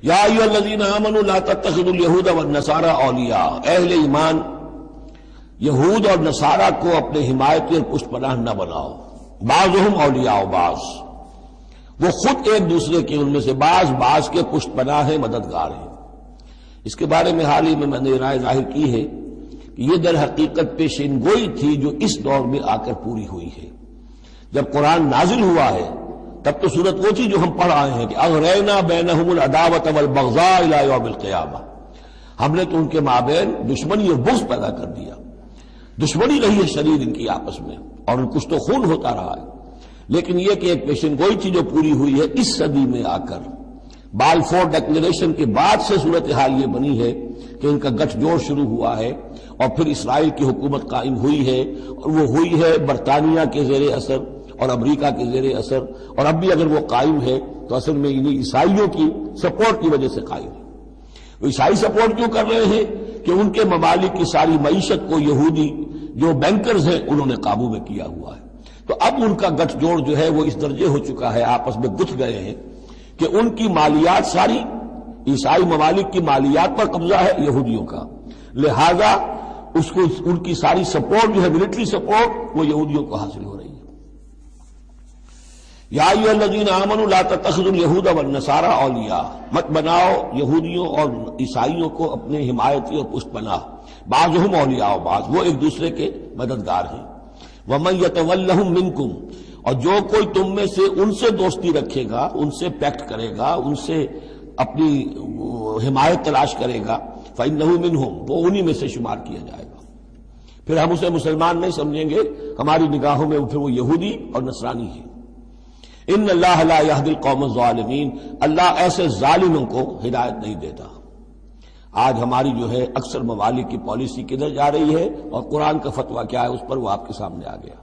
یا ایھا الذین آمنوا لا تتخذوا الیہود والنصارى اولیاء، اہل ایمان یہود اور نصارہ کو اپنے حمایتی اور پشت پناہ نہ بناؤ، بعضهم اولیاء بعض، وہ خود ایک دوسرے کے ان میں سے بعض کے پشت پناہ ہیں، مددگار ہیں۔ اس کے بارے میں حال ہی میں نے رائے ظاہر کی ہے کہ یہ در حقیقت پیشین گوئی تھی جو اس دور میں آ کر پوری ہوئی ہے۔ جب قرآن نازل ہوا ہے تب تو صورت وہ تھی جو ہم پڑھ آئے ہیں کہ اغرینا بینہم العداوۃ والبغضاء الی یوم القیامہ، ہم نے تو ان کے مابین دشمنی اور بغض پیدا کر دیا، دشمنی رہی ہے شدید ان کی آپس میں، اور ان کچھ تو خون ہوتا رہا ہے، لیکن یہ کہ ایک پیشن گوئی تھی جو پوری ہوئی ہے اس صدی میں آ کر۔ بالفور ڈکلیریشن کے بعد سے صورتحال یہ بنی ہے کہ ان کا گٹھ جوڑ شروع ہوا ہے، اور پھر اسرائیل کی حکومت قائم ہوئی ہے، اور وہ ہوئی ہے برطانیہ کے زیر اثر اور امریکہ کے زیر اثر، اور اب بھی اگر وہ قائم ہے تو اصل میں انہیں عیسائیوں کی سپورٹ کی وجہ سے قائم ہے۔ وہ عیسائی سپورٹ کیوں کر رہے ہیں کہ ان کے ممالک کی ساری معیشت کو یہودی جو بینکرز ہیں انہوں نے قابو میں کیا ہوا ہے، تو اب ان کا گٹھ جوڑ جو ہے وہ اس درجے ہو چکا ہے، آپس میں گتھ گئے ہیں کہ ان کی مالیات ساری عیسائی ممالک کی مالیات پر قبضہ ہے یہودیوں کا، لہذا اس کو ان کی ساری سپورٹ جو ہے ملٹری سپورٹ وہ یہودیوں کو حاصل ہو رہی ہے۔ یا ایھا الذین آمنوا لا تتخذوا الیہود والنصارى اولیاء، مت بناؤ یہودیوں اور عیسائیوں کو اپنے حمایتی اور پشت پناہ، بعضهم اولیاء بعض، وہ ایک دوسرے کے مددگار ہیں۔ ومن یتولہم منکم، اور جو کوئی تم میں سے ان سے دوستی رکھے گا، ان سے پیکٹ کرے گا، ان سے اپنی حمایت تلاش کرے گا، فإنہ منہم، وہ انہی میں سے شمار کیا جائے گا۔ پھر ہم اسے مسلمان نہیں سمجھیں گے، ہماری نگاہوں میں پھر وہ یہودی اور نصرانی ہے۔ ان اللہ لا یہدی القوم الظالمین، اللہ ایسے ظالموں کو ہدایت نہیں دیتا۔ آج ہماری جو ہے اکثر ممالک کی پالیسی کدھر جا رہی ہے اور قرآن کا فتویٰ کیا ہے اس پر وہ آپ کے سامنے آ گیا۔